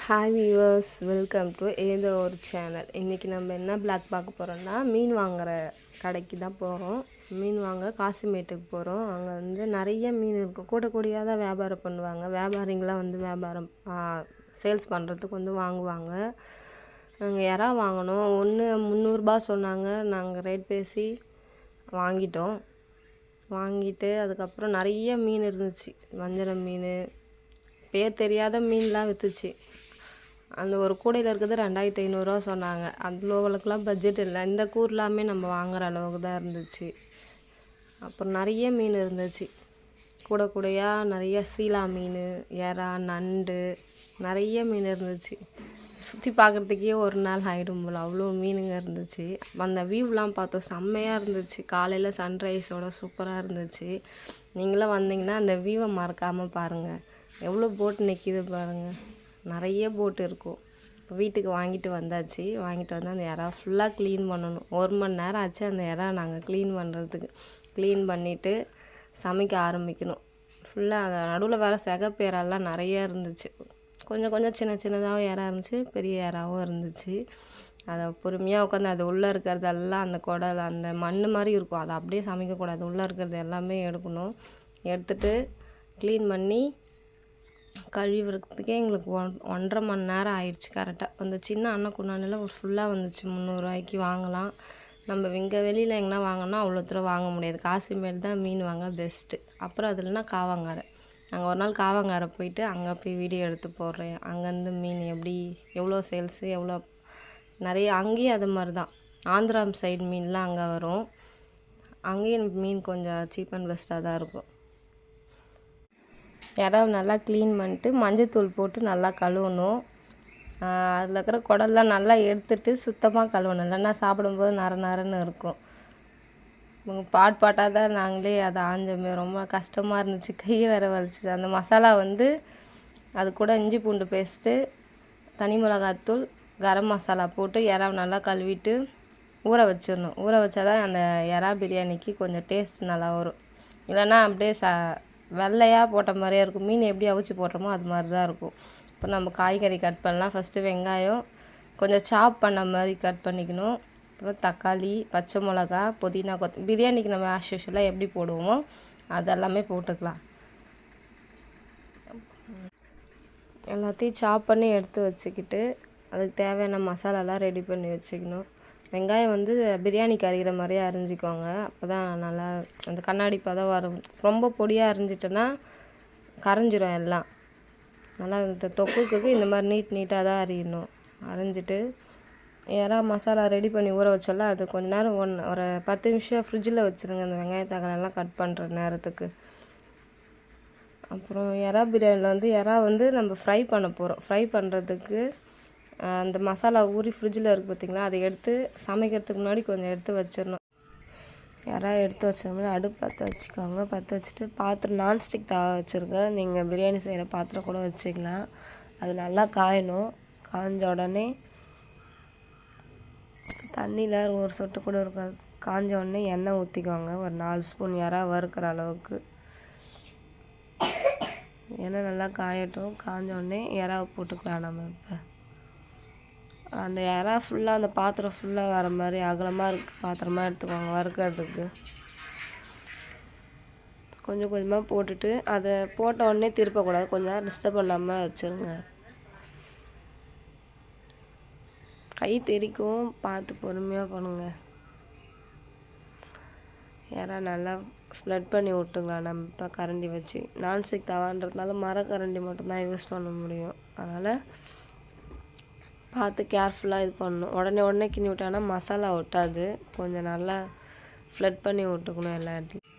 Hi viewers, welcome to ஏதோ ஒரு channel. இன்றைக்கி நம்ம என்ன பிளாக் பார்க்க போகிறோம்னா, மீன் வாங்குகிற கடைக்கு தான் போகிறோம். மீன் வாங்க காசிமேட்டுக்கு போகிறோம். அங்கே வந்து நிறைய மீன் இருக்கும். கூட கூடியாக தான் வியாபாரம் பண்ணுவாங்க. வியாபாரிங்களாம் வந்து வியாபாரம் சேல்ஸ் பண்ணுறதுக்கு வந்து வாங்குவாங்க. நாங்கள் இறா வாங்கினோம். ஒன்று 300 சொன்னாங்க. நாங்கள் ரேட் பேசி வாங்கிட்டோம். வாங்கிட்டு அதுக்கப்புறம் நிறைய மீன் இருந்துச்சு. வஞ்சரம் மீன், பேர் தெரியாத மீன்லாம் விற்றுச்சு. அந்த ஒரு கூடையில் இருக்கிறது 2500 சொன்னாங்க. அவ்வளோவுக்குலாம் பட்ஜெட் இல்லை. இந்த கூர்லாமே நம்ம வாங்குகிற அளவுக்கு தான் இருந்துச்சு. அப்புறம் நிறைய மீன் இருந்துச்சு. கூடையாக நிறைய சீலா மீன், எறா, நண்டு, நிறைய மீன் இருந்துச்சு. சுற்றி பார்க்குறதுக்கே ஒரு நாள் ஆகிடும் போல், அவ்வளோ மீனுங்க இருந்துச்சு. அந்த வியூலாம் பார்த்தோம், செம்மையாக இருந்துச்சு. காலையில் சன்ரைஸோட சூப்பராக இருந்துச்சு. நீங்களும் வந்தீங்கன்னா அந்த வியூவை மறக்காமல் பாருங்கள். எவ்வளோ போட்டு நிற்கிது பாருங்கள். நிறைய போட்டு இருக்கும். இப்போ வீட்டுக்கு வாங்கிட்டு வந்தாச்சு. வாங்கிட்டு வந்து அந்த இறா ஃபுல்லாக க்ளீன் பண்ணணும். 1 மணி நேரம் ஆச்சு அந்த இறா நாங்கள் க்ளீன் பண்ணுறதுக்கு. க்ளீன் பண்ணிவிட்டு சமைக்க ஆரம்பிக்கணும். ஃபுல்லாக அந்த நடுவில் வேறு செகப்பேரெல்லாம் நிறைய இருந்துச்சு. கொஞ்சம் சின்னதாகவும் இறா இருந்துச்சு, பெரிய இறாவும் இருந்துச்சு. அதை பொறுமையாக உட்காந்து அது உள்ளே இருக்கிறதெல்லாம் அந்த குடல் அந்த மண் மாதிரி இருக்கும், அதை அப்படியே சமைக்கக்கூடாது. உள்ளே இருக்கிறது எல்லாமே எடுக்கணும். எடுத்துட்டு க்ளீன் பண்ணி கழுவுறதுக்கே எங்களுக்கு 1.5 மணி நேரம் ஆயிடுச்சு கரெக்டாக. அந்த சின்ன அன்னக்குண்டானில் ஒரு ஃபுல்லாக வந்துச்சு. 300 வாங்கலாம். நம்ம இங்கே வெளியில் எங்கன்னா வாங்கினா அவ்வளோ தூரம் வாங்க முடியாது. காசிமேடு தான் மீன் வாங்க பெஸ்ட்டு. அப்புறம் அது இல்லைன்னா காவாங்காரை. நாங்கள் ஒரு நாள் காவாங்காரை போயிட்டு அங்கே போய் வீடியோ எடுத்து போடுறேன். அங்கேருந்து மீன் எவ்வளோ சேல்ஸு, எவ்வளோ நிறைய. அங்கேயும் அது மாதிரி தான் ஆந்திரா சைடு மீன்லாம் அங்கே வரும். அங்கேயும் மீன் கொஞ்சம் சீப் அண்ட் பெஸ்ட்டாக தான் இருக்கும். இறாவை நல்லா க்ளீன் பண்ணிட்டு மஞ்சத்தூள் போட்டு நல்லா கழுவணும். அதில் இருக்கிற குடல்லாம் நல்லா எடுத்துட்டு சுத்தமாக கழுவணும். இல்லைன்னா சாப்பிடும்போது நரன்னு இருக்கும். பாட்டாக தான் நாங்களே அதை ஆஞ்சோமே. ரொம்ப கஷ்டமாக இருந்துச்சு. கையை வேற வலிச்சுது. அந்த மசாலா வந்து அது கூட இஞ்சி பூண்டு பேஸ்ட்டு, தனி மிளகாத்தூள், கரம் மசாலா போட்டு இறாவை நல்லா கழுவிட்டு ஊற வச்சிடணும். ஊற வச்சா தான் அந்த இறா பிரியாணிக்கு கொஞ்சம் டேஸ்ட் நல்லா வரும். இல்லைன்னா அப்படியே வெள்ளையாக போட்ட மாதிரியே இருக்கும். மீன் எப்படி அவிச்சு போடுறோமோ அது மாதிரி தான் இருக்கும். இப்போ நம்ம காய்கறி கட் பண்ணலாம். ஃபஸ்ட்டு வெங்காயம் கொஞ்சம் சாப் பண்ண மாதிரி கட் பண்ணிக்கணும். அப்புறம் தக்காளி, பச்சை மிளகா, புதினா, பிரியாணிக்கு நம்ம ஆஸ் யூஷுவலாக எப்படி போடுவோமோ அதெல்லாமே போட்டுக்கலாம். எல்லாத்தையும் சாப் பண்ணி எடுத்து வச்சுக்கிட்டு அதுக்கு தேவையான மசாலாலாம் ரெடி பண்ணி வச்சுக்கணும். வெங்காயம் வந்து பிரியாணிக்கு அரிக்கிற மாதிரியே அரிஞ்சிக்கோங்க. அப்போ தான் நல்லா அந்த கண்ணாடி பதம் வரும். ரொம்ப பொடியாக அரிஞ்சிட்டோன்னா கரைஞ்சிரும் எல்லாம். நல்லா இந்த தொக்குக்கு இந்த மாதிரி நீட்டாக தான் அரியணும். அரைஞ்சிட்டு இறா மசாலா ரெடி பண்ணி ஊற வச்சோல்ல, அது கொஞ்ச நேரம் ஒரு 10 நிமிஷம் ஃப்ரிட்ஜில் வச்சுருங்க. அந்த வெங்காய தக்காளியெல்லாம் கட் பண்ணுற நேரத்துக்கு. அப்புறம் இறா பிரியாணியில் வந்து இறா வந்து நம்ம ஃப்ரை பண்ண போகிறோம். ஃப்ரை பண்ணுறதுக்கு அந்த மசாலா ஊறி ஃப்ரிட்ஜில் இருக்குது பார்த்திங்களா, அதை எடுத்து சமைக்கிறதுக்கு முன்னாடி கொஞ்சம் எடுத்து வச்சிடணும். யாராவது எடுத்து வச்சோம்னா அடுப்பு பற்ற வச்சுக்கோங்க. பற்ற வச்சுட்டு பாத்திரம் நான்ஸ்டிக் தவா வச்சுருக்கேன். நீங்கள் பிரியாணி செய்கிற பாத்திரம் கூட வச்சுக்கலாம். அது நல்லா காயணும். காய்ஞ்ச உடனே தண்ணியில் ஒரு சொட்டு கூட இருக்காது. காய்ஞ்ச உடனே எண்ணெய் ஊற்றிக்கோங்க. ஒரு 4 ஸ்பூன் யாராவது வறுக்கிற அளவுக்கு எண்ணெய் நல்லா காயட்டும். காய்ஞ்ச உடனே இறாவை போட்டுக்கலாம். நம்ம இப்போ அந்த இறா ஃபுல்லாக அந்த பாத்திரம் ஃபுல்லாக வர மாதிரி அகலமாக இருக்குது பாத்திரமாக எடுத்துக்கோங்க. வறுக்கிறதுக்கு கொஞ்சமாக போட்டுட்டு அதை போட்ட உடனே திருப்பக்கூடாது. கொஞ்சம் நேரம் டிஸ்டர்ப் பண்ணாமல் வச்சுருங்க. கை தெரிக்கும், பார்த்து பொறுமையாக பண்ணுங்கள். இறா நல்லா ஸ்ப்ரெட் பண்ணி விட்டுக்கலாம். நம்ம இப்போ கரண்டி வச்சு நான்ஸ்டிக் தவான்றதுனால மரக்கரண்டி மட்டும்தான் யூஸ் பண்ண முடியும். அதனால் பார்த்து கேர்ஃபுல்லாக இது பண்ணணும். உடனே கிண்ணி விட்டானா மசாலா ஒட்டாது. கொஞ்சம் நல்லா ஃப்ளட் பண்ணி விட்டுக்கணும். எல்லா இடத்துலையும்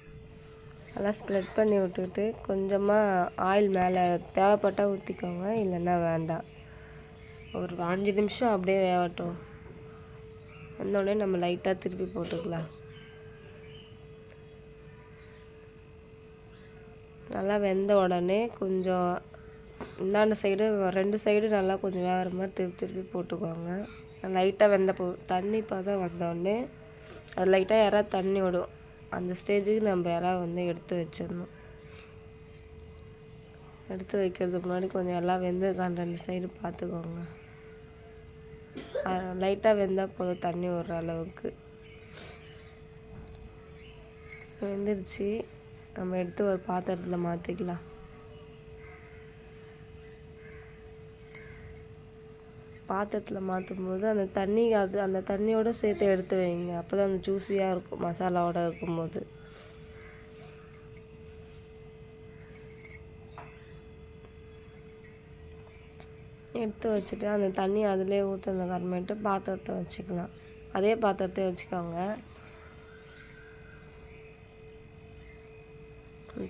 நல்லா ஸ்ப்ரெட் பண்ணி விட்டுக்கிட்டு கொஞ்சமாக ஆயில் மேலே தேவைப்பட்டால் ஊற்றிக்கோங்க, இல்லைன்னா வேண்டாம். ஒரு 5 நிமிஷம் அப்படியே வேகட்டும். வந்தோடனே நம்ம லைட்டாக திருப்பி போட்டுக்கலாம். நல்லா வெந்த உடனே கொஞ்சம் இந்தாண்ட சைடு 2 சைடு நல்லா கொஞ்சம் வேகிற மாதிரி திருப்பி போட்டுக்கோங்க. லைட்டாக வெந்த தண்ணி பதம் வந்தோடனே அது லைட்டாக யாராவது தண்ணி விடும். அந்த ஸ்டேஜுக்கு நம்ம யாராவது வந்து எடுத்து வச்சிடணும். எடுத்து வைக்கிறதுக்கு முன்னாடி கொஞ்சம் எல்லாம் வெந்திருக்கான்னு 2 சைடு பார்த்துக்கோங்க. லைட்டாக வெந்தால் போதும், தண்ணி விடுற அளவுக்கு வெந்துருச்சு. நம்ம எடுத்து ஒரு பாத்திரத்தில் மாற்றிக்கலாம். பாத்திரத்தில் மாற்றும் போது அந்த தண்ணி அந்த தண்ணியோடு சேர்த்து எடுத்து வைங்க. அப்போ தான் அந்த ஜூஸியாக இருக்கும் மசாலாவோடு இருக்கும்போது. எடுத்து வச்சுட்டு அந்த தண்ணி அதிலே ஊற்றுனதுக்கு அப்புறமேட்டு பாத்திரத்தை வச்சுக்கலாம். அதே பாத்திரத்தை வச்சுக்கோங்க.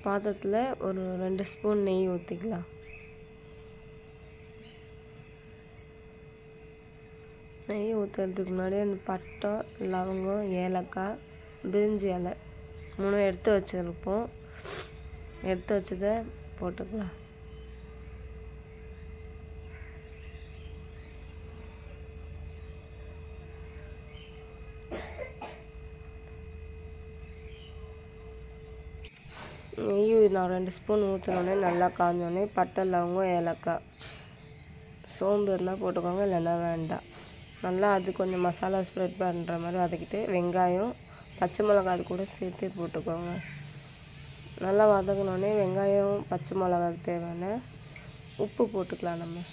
பாத்திரத்தில் ஒரு 2 ஸ்பூன் நெய் ஊற்றிக்கலாம். நெய் ஊற்றுறதுக்கு முன்னாடி அந்த பட்டை, லவங்கம், ஏலக்காய், பிரிஞ்சி இலை 3 எடுத்து வச்சுருப்போம். எடுத்து வச்சதை போட்டுக்கலாம். நெய் நான் 2 ஸ்பூன் ஊற்றினோடனே நல்லா காஞ்சோடனே பட்டை, லவங்கம், ஏலக்காய், சோம்பு இருந்தால் போட்டுக்கோங்க, இல்லைன்னா வேண்டாம். நல்லா அது கொஞ்சம் மசாலா ஸ்ப்ரெட் பண்ணுற மாதிரி வதக்கிட்டு வெங்காயம், பச்சை மிளகாய் அது கூட சேர்த்து போட்டுக்கோங்க. நல்லா வதங்கினோடனே வெங்காயம், பச்சை மிளகாய் தேவையான உப்பு போட்டுக்கலாம். நம்ம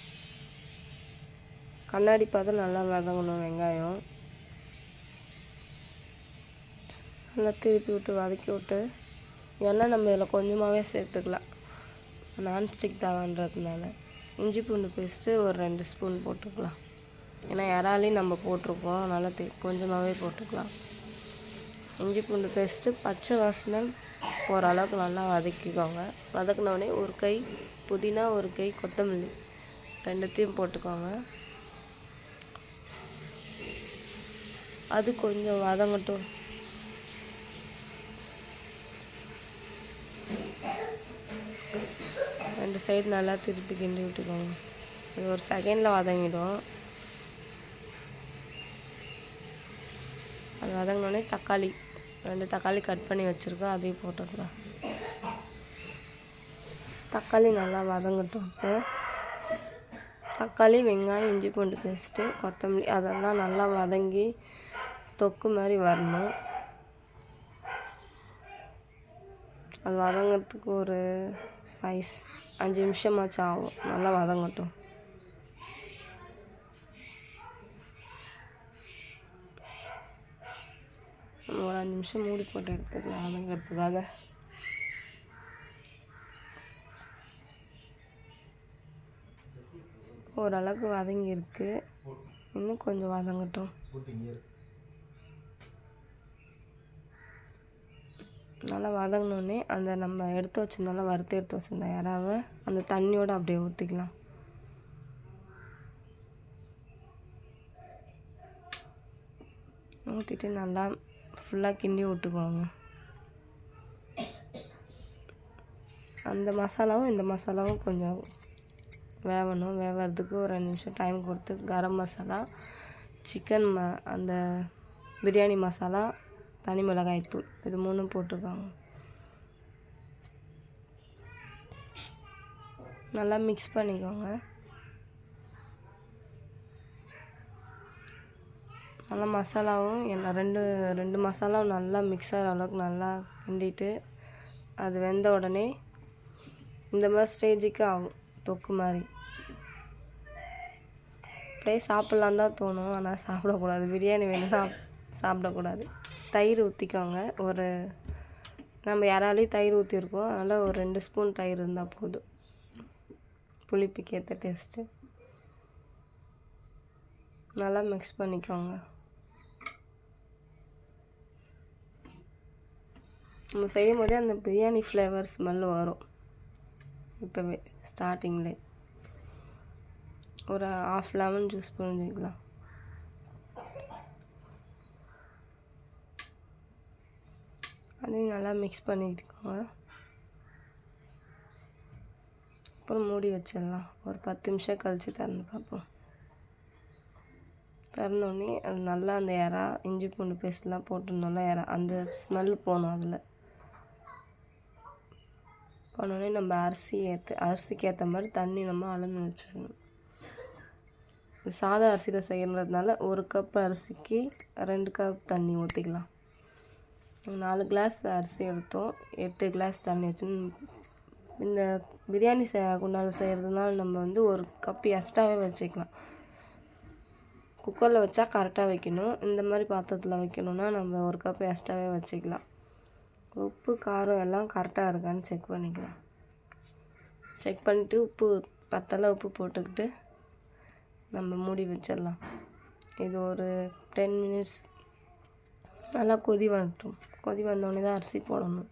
கண்ணாடி பார்த்து நல்லா வதங்கணும். வெங்காயம் நல்லா திருப்பி விட்டு வதக்கி விட்டு எண்ணெய் நம்ம இதில் கொஞ்சமாகவே சேர்த்துக்கலாம், நான்ஸ்டிக் தவான்றதுனால. இஞ்சி பூண்டு பேஸ்ட்டு ஒரு 2 ஸ்பூன் போட்டுக்கலாம். ஏன்னா இறாலையும் நம்ம போட்டிருக்கோம், அதனால் கொஞ்சமாகவே போட்டுக்கலாம். இஞ்சி பூண்டு பேஸ்ட்டு பச்சை வாசனை ஓரளவுக்கு நல்லா வதக்கிக்கோங்க. வதக்கினோடனே ஒரு கை புதினா, ஒரு கை கொத்தமல்லி 2த்தையும் போட்டுக்கோங்க. அது கொஞ்சம் வதங்கட்டும். ரெண்டு சைடு நல்லா திருப்பி கிண்டி விட்டுக்கோங்க. இது ஒரு செகண்டில் வதங்கிடும். அது வதங்கினோடனே தக்காளி 2 தக்காளி கட் பண்ணி வச்சுருக்கோம், அதையும் போட்டுக்கலாம். தக்காளி நல்லா வதங்கட்டும். இப்போ தக்காளி, வெங்காயம், இஞ்சி பூண்டு பேஸ்ட்டு, கொத்தமல்லி அதெல்லாம் நல்லா வதங்கி தொக்கு மாதிரி வரணும். அது வதங்கிறதுக்கு ஒரு 5 நிமிஷமாச்சும் ஆகும். நல்லா வதங்கட்டும். ஒரு 5 நிமிஷம் மூடி போட்டு எடுத்துக்கலாம் வதங்கிறதுக்காக. ஓரளவுக்கு வதங்கியிருக்கு, இன்னும் கொஞ்சம் வதங்கட்டும். நல்லா வதங்கினோடனே அந்த நம்ம எடுத்து வச்சுருந்தாலும் வறுத்து எடுத்து வச்சுருந்த இறாவை அந்த தண்ணியோடு அப்படியே ஊற்றிக்கலாம். ஊற்றிட்டு நல்லா ஃபுல்லாக கிண்டி விட்டுக்குவாங்க. அந்த மசாலாவும் இந்த மசாலாவும் கொஞ்சம் வேகணும். வேகிறதுக்கு ஒரு 2 நிமிஷம் டைம் கொடுத்து கரம் மசாலா, சிக்கன் அந்த பிரியாணி மசாலா, தனி மிளகாய் தூள் இது 3 போட்டுக்கோங்க. நல்லா மிக்ஸ் பண்ணிக்கோங்க. நல்லா மசாலாவும் எல்லாம் ரெண்டு மசாலாவும் நல்லா மிக்ஸ் ஆகிற அளவுக்கு நல்லா கிண்டிட்டு அது வெந்த உடனே இந்த மாதிரி ஸ்டேஜுக்கு ஆகும் தொக்கு மாதிரி. அப்படியே சாப்பிட்லான் தான் தோணும், ஆனால் சாப்பிடக்கூடாது. பிரியாணி வேணும்னா சாப்பிடக்கூடாது. தயிர் ஊற்றிக்கோங்க. நம்ம யாராலையும் தயிர் ஊற்றிருக்கோம், அதனால் ஒரு 2 ஸ்பூன் தயிர் இருந்தால் போதும், புளிப்புக்கு ஏற்ற டேஸ்ட்டு. நல்லா மிக்ஸ் பண்ணிக்கோங்க. நம்ம செய்யும் போதே அந்த பிரியாணி ஃப்ளேவர் ஸ்மெல் வரும். இப்போவே ஸ்டார்டிங்கில் ஒரு 1/2 லெமன் ஜூஸ் புழிஞ்சிக்கலாம். அதையும் நல்லா மிக்ஸ் பண்ணிக்கிட்டுக்கோங்க. அப்புறம் மூடி வச்சிடலாம். ஒரு 10 நிமிஷம் கழித்து திறந்து பார்ப்போம். திறந்தோடனே அது நல்லா அந்த இறா, இஞ்சி பூண்டு பேஸ்ட்லாம் போட்டு நல்லா அந்த ஸ்மெல் போகணும். அதில் பண்ணோடனே நம்ம அரிசிக்கு ஏற்ற மாதிரி தண்ணி நம்ம அளந்து வச்சிடணும். சாதா அரிசியில் செய்கிறதுனால 1 கப் அரிசிக்கு 2 கப் தண்ணி ஊற்றிக்கலாம். 4 கிளாஸ் அரிசி எடுத்தோம், 8 கிளாஸ் தண்ணி வச்சு. இந்த பிரியாணி குண்டால் செய்கிறதுனால நம்ம வந்து 1 கப் எக்ஸ்ட்ராவே வச்சுக்கலாம். குக்கரில் வச்சா கரெக்டாக வைக்கணும், இந்த மாதிரி பாத்திரத்தில் வைக்கணுன்னா நம்ம 1 கப் எக்ஸ்ட்ராவே வச்சுக்கலாம். உப்பு காரம் எல்லாம் கரெக்டாக இருக்கான்னு செக் பண்ணிக்கலாம். செக் பண்ணிவிட்டு உப்பு பத்தலை உப்பு போட்டுக்கிட்டு நம்ம மூடி வச்சிடலாம். இது ஒரு 10 மினிட்ஸ் நல்லா கொதி வரட்டும். கொதி வந்தோடனே தான் அரிசி போடணும்.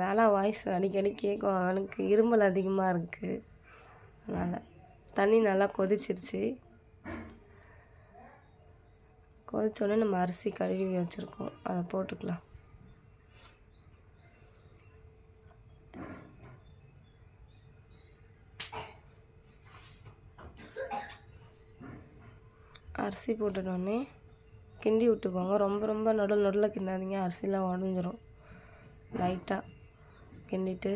வேலை வாய்ஸ் அடிக்கடி கேட்கும், அவனுக்கு இருமல் அதிகமாக இருக்குது. அதனால் தண்ணி நல்லா கொதிச்சிருச்சு. கொதிச்சோடனே நம்ம அரிசி கழுவி வச்சுருக்கோம், அதை போட்டுக்கலாம். அரிசி போட்டுட்டோடனே கிண்டி விட்டுக்கோங்க. ரொம்ப நடுவில் கிண்டாதீங்க, அரிசிலாம் உடஞ்சிரும். லைட்டாக கிண்டிட்டு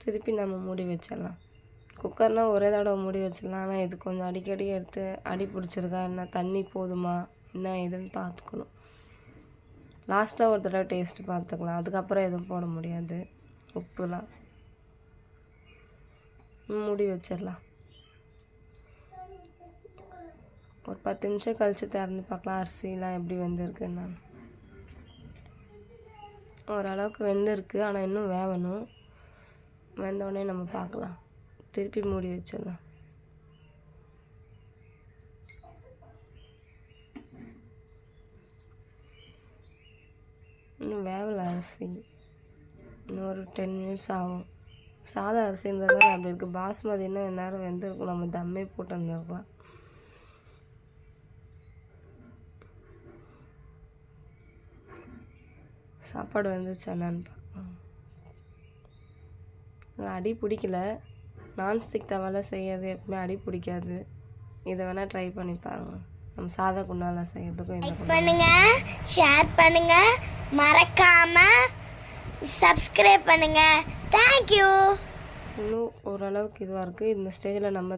திருப்பி நம்ம மூடி வச்சிடலாம். குக்கர்னால் ஒரே தடவை மூடி வச்சிடலாம். ஆனால் இது கொஞ்சம் அடிக்கடி எடுத்து அடி பிடிச்சிருக்கா என்ன, தண்ணி போதுமா என்ன ஏதுன்னு பார்த்துக்கணும். லாஸ்ட்டாக ஒரு தடவை டேஸ்ட்டு பார்த்துக்கலாம், அதுக்கப்புறம் எதுவும் போட முடியாது. உப்புலாம் மூடி வச்சிடலாம். ஒரு 10 நிமிஷம் கழித்து திறந்து பார்க்கலாம் அரிசிலாம் எப்படி வெந்திருக்குன்னு. ஓரளவுக்கு வெந்திருக்கு, ஆனால் இன்னும் வேகணும். வெந்தோடனே நம்ம பார்க்கலாம். திருப்பி மூடி வச்சிடலாம். இன்னும் வேகலை அரிசி, இன்னும் ஒரு 10 மினிட்ஸ் ஆகும். சாதா அரிசின்றதால அப்படி இருக்குது. பாஸ்மதின்னா எந்நேரம் வெந்திருக்கும், நம்ம தம்மே போட்டு வந்துருக்கலாம். சாப்பாடு வந்துருச்சு என்னன்னு பார்க்கலாம். அடி பிடிக்கல. நான்ஸ்டிக் தவாவில் செய்யறது எப்பவுமே அடி பிடிக்காது. இதை வேணால் ட்ரை பண்ணி பாருங்க. நம்ம சாதா குண்டால செய்யறதுக்கும் லைக் பண்ணுங்க, ஷேர் பண்ணுங்க, மறக்காம சப்ஸ்கிரைப் பண்ணுங்க. தேங்க்யூ. இன்னும் ஓரளவுக்கு இதுவாக இருக்குது. இந்த ஸ்டேஜில் நம்ம